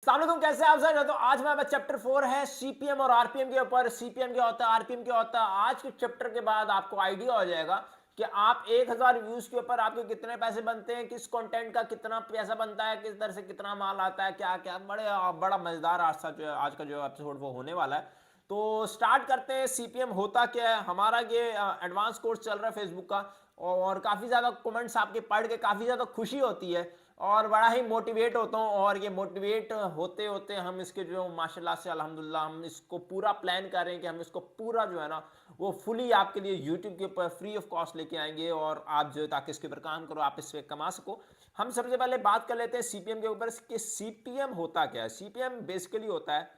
अस्सलामुअलैकुम, कैसे आप सर? तो आज हमारे पास चैप्टर 4 है सीपीएम और आरपीएम के ऊपर। सीपीएम क्या होता है, आरपीएम क्या होता है। आज के चैप्टर के बाद आपको आइडिया हो जाएगा कि आप 1000 व्यूज के ऊपर आपके कितने पैसे बनते हैं, किस कंटेंट का कितना पैसा बनता है, किस तरह से कितना माल आता है, क्या क्या। बड़ा मजेदार आज का जो एपिसोड वो होने वाला है। तो स्टार्ट करते हैं। सीपीएम होता क्या है? हमारा ये एडवांस कोर्स चल रहा है फेसबुक का, और काफ़ी ज़्यादा कमेंट्स आपके पढ़ के काफ़ी ज़्यादा खुशी होती है और बड़ा ही मोटिवेट होता हूँ। और ये मोटिवेट होते होते हम इसके जो माशाल्लाह से अल्हम्दुलिल्लाह हम इसको पूरा प्लान कर रहे हैं कि हम इसको पूरा जो है ना वो फुली आपके लिए यूट्यूब के ऊपर फ्री ऑफ कॉस्ट लेके आएंगे, और आप जो है ताकि इसके ऊपर काम करो, आप इससे कमा सको। हम सबसे पहले बात कर लेते हैं सीपीएम के ऊपर कि सीपीएम होता क्या है। सीपीएम बेसिकली होता है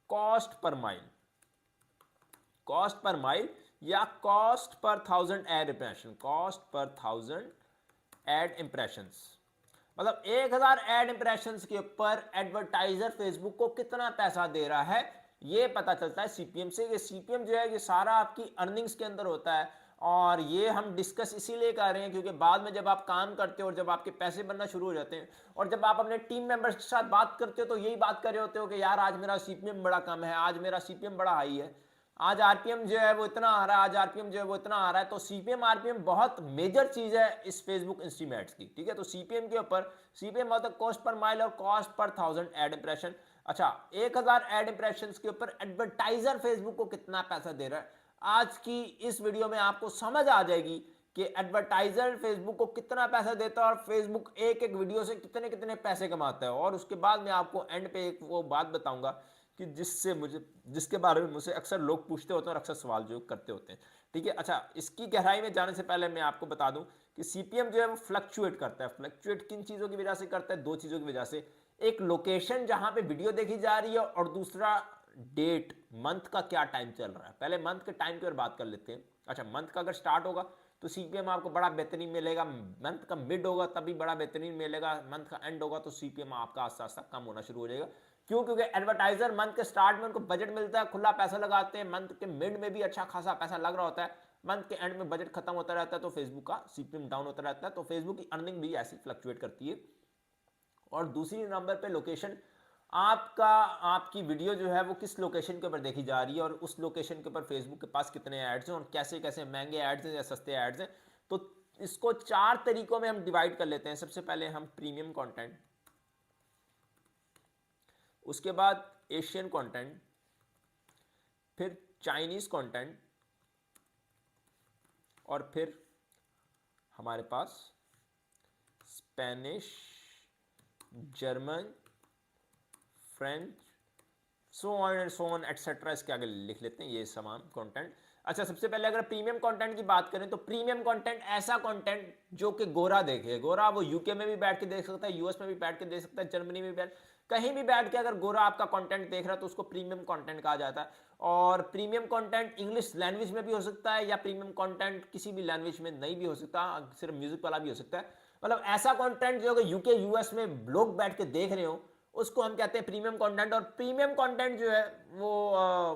cost per mile, cost per mile या cost per thousand ad impression, cost per thousand ad impressions. मतलब 1000 एड इंप्रेशंस के ऊपर एडवर्टाइजर फेसबुक को कितना पैसा दे रहा है ये पता चलता है सीपीएम से। ये सीपीएम जो है ये सारा आपकी अर्निंग्स के अंदर होता है, और ये हम डिस्कस इसीलिए कर रहे हैं क्योंकि बाद में जब आप काम करते हो और जब आपके पैसे बनना शुरू हो जाते हैं और जब आप अपने टीम मेंबर्स के साथ बात करते हो तो यही बात कर रहे होते हो कि यार आज मेरा सीपीएम बड़ा कम है, आज मेरा सीपीएम बड़ा हाई है, आज आरपीएम जो है वो इतना आ रहा है, आज आरपीएम जो है वो इतना आ रहा है। तो सीपीएम आरपीएम बहुत मेजर चीज है इस फेसबुक इंस्टीमेट्स की, ठीक है। तो सीपीएम के ऊपर सीपीएम होता है कॉस्ट पर माइल और cost per thousand ad impression. अच्छा, 1000 एड इंप्रेशन के ऊपर एडवर्टाइजर फेसबुक को कितना पैसा दे रहा है, आज की इस वीडियो में आपको समझ आ जाएगी कि एडवर्टाइजर फेसबुक को कितना पैसा देता है और फेसबुक एक एक वीडियो से कितने कितने पैसे कमाता है। और उसके बाद मैं आपको एंड पे एक वो बात बताऊंगा कि जिसके बारे में मुझे अक्सर लोग पूछते होते हैं और अक्सर सवाल जो करते होते हैं, ठीक है। अच्छा, इसकी गहराई में जाने से पहले मैं आपको बता दूं कि सीपीएम जो है वो फ्लक्चुएट करता है। फ्लक्चुएट किन चीज़ों की वजह से करता है? दो चीज़ों की वजह से। एक लोकेशन जहां पे वीडियो देखी जा रही है, और दूसरा डेट, मंथ का क्या टाइम चल रहा है। पहले मंथ के टाइम की ओर बात कर लेते हैं। अच्छा, मंथ का अगर स्टार्ट होगा तो सीपीएम आपको बड़ा बेहतरीन मिलेगा, मंथ का मिड होगा तभी बड़ा बेहतरीन मिलेगा, मंथ का एंड होगा तो सीपीएम आपका आस्ता आस्ता कम होना शुरू हो जाएगा। क्यों? क्योंकि एडवर्टाइजर मंथ के स्टार्ट में उनको बजट मिलता है, खुला पैसा लगाते हैं, मंथ के मिड में भी अच्छा खासा पैसा लग रहा होता है, मंथ के एंड में बजट खत्म होता रहता है तो फेसबुक का सीपीएम डाउन होता रहता है। तो फेसबुक की अर्निंग भी ऐसी फ्लक्चुएट करती है। और दूसरी नंबर पे लोकेशन, आपकी वीडियो जो है वो किस लोकेशन के ऊपर देखी जा रही है और उस लोकेशन के ऊपर फेसबुक के पास कितने एड्स हैं और कैसे कैसे महंगे एड्स हैं या सस्ते एड्स हैं। तो इसको 4 तरीकों में हम डिवाइड कर लेते हैं। सबसे पहले हम प्रीमियम कंटेंट, उसके बाद एशियन कंटेंट, फिर चाइनीज कंटेंट, और फिर हमारे पास Spanish, German, French, so on and so on etcetera, इसके आगे लिख लेते हैं ये समान कंटेंट। अच्छा, सबसे पहले अगर प्रीमियम कंटेंट की बात करें तो प्रीमियम कंटेंट ऐसा कंटेंट जो कि गोरा देखे। गोरा वो यूके में भी बैठ के देख सकता है, यूएस में भी बैठ के देख सकता है, जर्मनी में भी बैठ, कहीं भी बैठ के अगर गोरा आपका कंटेंट देख रहा है तो उसको प्रीमियम कंटेंट कहा जाता है। और प्रीमियम कंटेंट इंग्लिश लैंग्वेज में भी हो सकता है या प्रीमियम कंटेंट किसी भी लैंग्वेज में नहीं भी हो सकता, सिर्फ म्यूजिक वाला भी हो सकता है। मतलब ऐसा कंटेंट जो यूके यूएस में लोग बैठ के देख रहे हो उसको हम कहते हैं प्रीमियम कंटेंट। और प्रीमियम कंटेंट जो है वो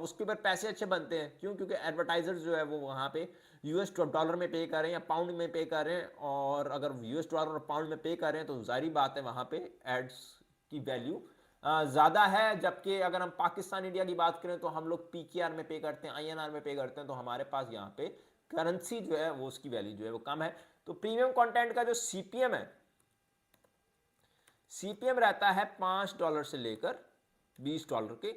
उसके ऊपर पैसे अच्छे बनते हैं। क्यों? क्योंकि एडवर्टाइजर्स जो है वो वहाँ पे यूएस डॉलर में पे कर रहे हैं या पाउंड में पे कर रहे हैं, और अगर यूएस डॉलर और पाउंड में पे कर रहे हैं तो जाहिर बात है वहाँ पे एड्स की वैल्यू ज़्यादा है। जबकि अगर हम पाकिस्तान इंडिया की बात करें तो हम लोग पीकेआर में पे करते हैं, आईएनआर में पे करते हैं, तो हमारे पास यहाँ पे करेंसी जो है वो उसकी वैल्यू जो है वो कम है। तो प्रीमियम कंटेंट का जो सीपीएम है, सीपीएम रहता है $5 से लेकर $20 के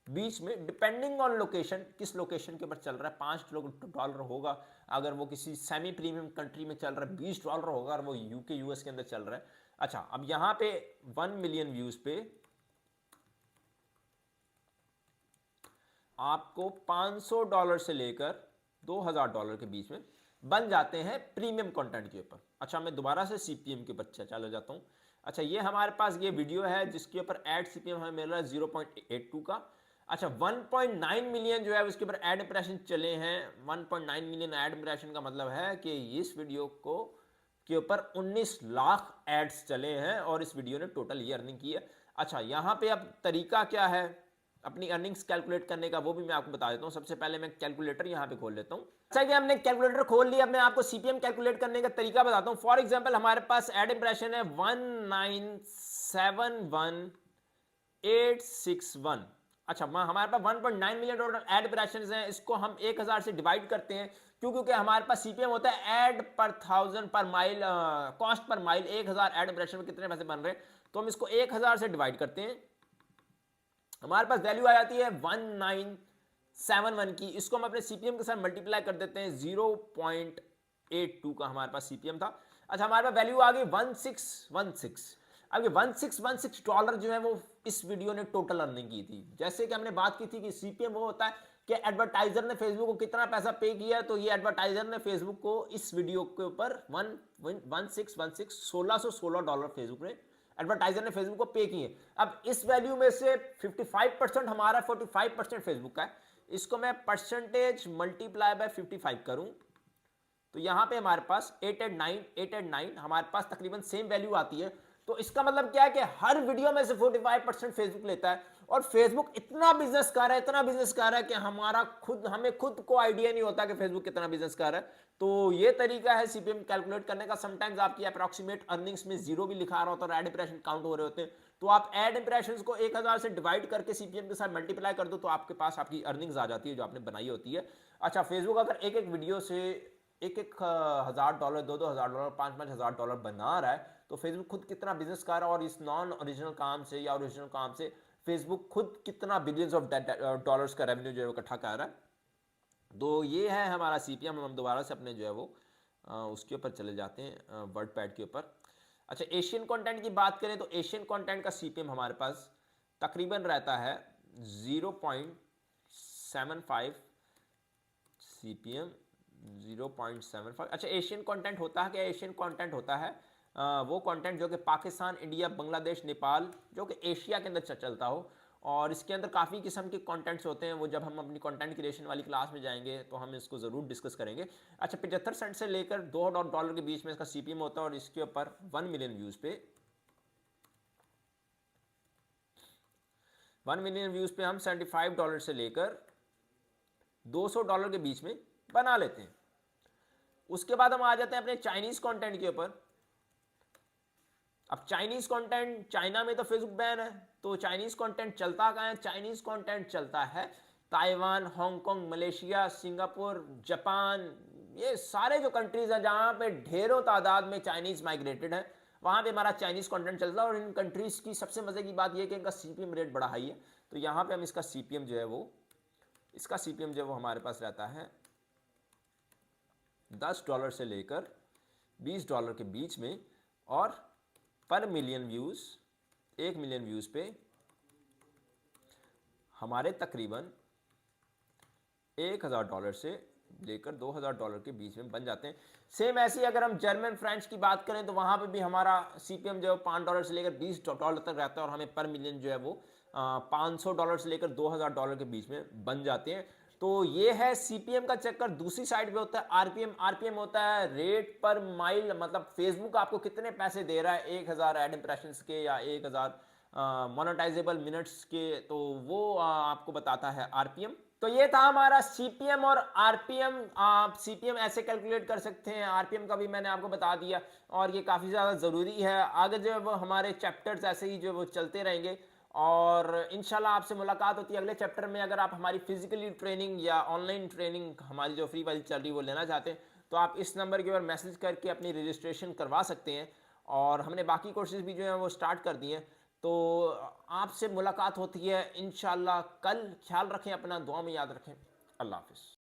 बीच में, डिपेंडिंग ऑन लोकेशन, किस लोकेशन के ऊपर चल रहा है। $5 होगा अगर वो किसी सेमी प्रीमियम कंट्री में चल रहा है, $20 होगा और वो यूके यूएस के अंदर चल रहा है। अच्छा, अब यहां पे 1 मिलियन व्यूज पे आपको $500 से लेकर $2000 के बीच में बन जाते हैं प्रीमियम कंटेंट के ऊपर। अच्छा, मैं दोबारा से सीपीएम के ऊपर चला जाता हूं। अच्छा, ये हमारे पास ये वीडियो है जिसके ऊपर एड सीपीएम हमें मिल रहा है 0.82 का। अच्छा, 1.9 मिलियन जो है उसके ऊपर एड इंप्रेशन चले हैं। 1.9 मिलियन एड इंप्रेशन का मतलब है कि इस वीडियो को के ऊपर 19 लाख एड्स चले हैं और इस वीडियो ने टोटल ये अर्निंग की है। अच्छा, यहाँ पे अब तरीका क्या है अपनी अर्निंग्स कैलकुलेट करने का, वो भी मैं आपको बता देता हूँ। सबसे पहले मैं कैलकुलेटर यहाँ पे खोल लेता हूँ। अच्छा कि हमने कैलकुलेटर खोल लिया, अब मैं आपको सीपीएम कैलकुलेट करने का तरीका बताता हूँ। फॉर एग्जांपल हमारे पास एड इंप्रेशन है 1971 861। अच्छा, हमारे पास 1.9 मिलियन टोटल एड इंप्रेशंस हैं। इसको हम 1000 से डिवाइड करते हैं, क्योंकि हमारे पास सीपीएम होता है add per 1000 per mile, cost per mile. 1000 ad impression में कितने पैसे बन रहे हैं, तो हम इसको 1000 से डिवाइड करते हैं। हमारे पास वैल्यू आ जाती है 1971 की। इसको हम अपने सीपीएम के साथ मल्टीप्लाई कर देते हैं। 0.82 का हमारे पास सीपीएम था। अच्छा, हमारे पास वैल्यू आ गई 1616। अब ये $1616 जो है वो इस वीडियो ने टोटल अर्निंग की थी। जैसे कि हमने बात की थी कि सीपीएम वो होता है कि एडवर्टाइजर ने फेसबुक को कितना पैसा पे किया, तो ये एडवर्टाइजर ने फेसबुक को इस वीडियो के ऊपर 1616 फेसबुक ने एडवर्टाइजर ने फेसबुक को पे किए। अब इस वैल्यू में से 55% हमारा, 45% फेसबुक का है। इसको मैं परसेंटेज मल्टीप्लाई बाय 55 करूं तो यहां पे हमारे पास 889 हमारे पास तकरीबन सेम वैल्यू आती है। तो इसका मतलब क्या है कि हर वीडियो में से 45% फेसबुक लेता है। और फेसबुक इतना बिजनेस कर रहा है, इतना बिजनेस कर रहा है कि हमें खुद को आइडिया नहीं होता कि फेसबुक कितना बिजनेस कर रहा है। तो ये तरीका है सीपीएम कैलकुलेट करने का। समटाइम्स आपकी अप्रॉक्सीमेट अर्निंग्स में जीरो भी लिखा रहा होता है और एड इंप्रेशन काउंट हो रहे होते हैं, तो आप एड इंप्रेशंस को 1000 से डिवाइड करके सीपीएम के साथ मल्टीप्लाई कर दो, तो आपके पास आपकी अर्निंग्स आ जाती है जो आपने बनाई होती है। अच्छा, फेसबुक अगर एक एक वीडियो से एक $1000, $2000, $5000 बना रहा है, तो फेसबुक खुद कितना बिजनेस कर रहा है। और इस नॉन ओरिजिनल काम से या ओरिजिनल काम से फेसबुक खुद कितना बिलियंस ऑफ डॉलर्स का रेवेन्यू जो है इकट्ठा कर रहा है। तो ये है हमारा सीपीएम। हम दोबारा से अपने जो है वो उसके ऊपर चले जाते हैं, वर्ड पैड के ऊपर। अच्छा, एशियन कंटेंट की बात करें तो एशियन कंटेंट का सीपीएम हमारे पास तकरीबन रहता है 0.75 सीपीएम। 0.75। अच्छा, एशियन कंटेंट होता है क्या? एशियन कंटेंट होता है वो कंटेंट जो कि पाकिस्तान, इंडिया, बांग्लादेश, नेपाल, जो कि एशिया के अंदर चलता हो। और इसके अंदर काफ़ी किस्म के कंटेंट्स होते हैं। वो जब हम अपनी कंटेंट क्रिएशन वाली क्लास में जाएंगे तो हम इसको ज़रूर डिस्कस करेंगे। अच्छा, 75 सेंट से लेकर $2 के बीच में इसका सीपीएम होता है। और इसके ऊपर 1 मिलियन व्यूज़ पे 1 मिलियन व्यूज़ पे हम $75 से लेकर $200 के बीच में बना लेते हैं। उसके बाद हम आ जाते हैं अपने चाइनीज कंटेंट के ऊपर। अब चाइनीज कंटेंट, चाइना में तो फेसबुक बैन है, तो चाइनीज कंटेंट चलता कहाँ है? चाइनीज कंटेंट चलता है Taiwan, Hong Kong, Malaysia, Singapore, Japan. ये सारे जो कंट्रीज हैं जहां पे ढेरों तादाद में चाइनीज माइग्रेटेड है, वहां पे हमारा चाइनीज कंटेंट चलता है। और इन कंट्रीज की सबसे मजे की बात यह कि इनका सीपीएम रेट बड़ा हाई है। तो यहां पे हम इसका सीपीएम जो है वो हमारे पास रहता है $10 से लेकर $20 के बीच में। और पर मिलियन व्यूज़, 1 मिलियन व्यूज़ पे हमारे तकरीबन $1000 से लेकर $2000 के बीच में बन जाते हैं। सेम ऐसे ही अगर हम जर्मन फ्रेंच की बात करें तो वहाँ पे भी हमारा सीपीएम जो है $5 से लेकर $20 तक रहता है। और हमें पर मिलियन जो है वो $500 से लेकर $2000 के बीच में बन जाते हैं। तो ये है सीपीएम का चक्कर। दूसरी साइड पे होता है आरपीएम। आरपीएम होता है रेट पर माइल, मतलब फेसबुक आपको कितने पैसे दे रहा है 1000 एड इंप्रेशंस के या 1000 मोनेटाइजेबल मिनट्स के, तो वो आपको बताता है आरपीएम। तो ये था हमारा सीपीएम और आरपीएम। आप सीपीएम ऐसे कैलकुलेट कर सकते हैं, आरपीएम का भी मैंने आपको बता दिया। और ये काफ़ी ज़्यादा ज़रूरी है। आगे जो है वो हमारे चैप्टर्स ऐसे ही जो वो चलते रहेंगे। और इंशाल्लाह आपसे मुलाकात होती है अगले चैप्टर में। अगर आप हमारी फिजिकली ट्रेनिंग या ऑनलाइन ट्रेनिंग हमारी जो फ्री वाली चल रही है वो लेना चाहते हैं, तो आप इस नंबर के ऊपर मैसेज करके अपनी रजिस्ट्रेशन करवा सकते हैं। और हमने बाकी कोर्सेज भी जो है वो स्टार्ट कर दिए हैं। तो आपसे मुलाकात होती है इंशाल्लाह कल। ख्याल रखें अपना, दुआ में याद रखें। अल्लाह हाफिज़।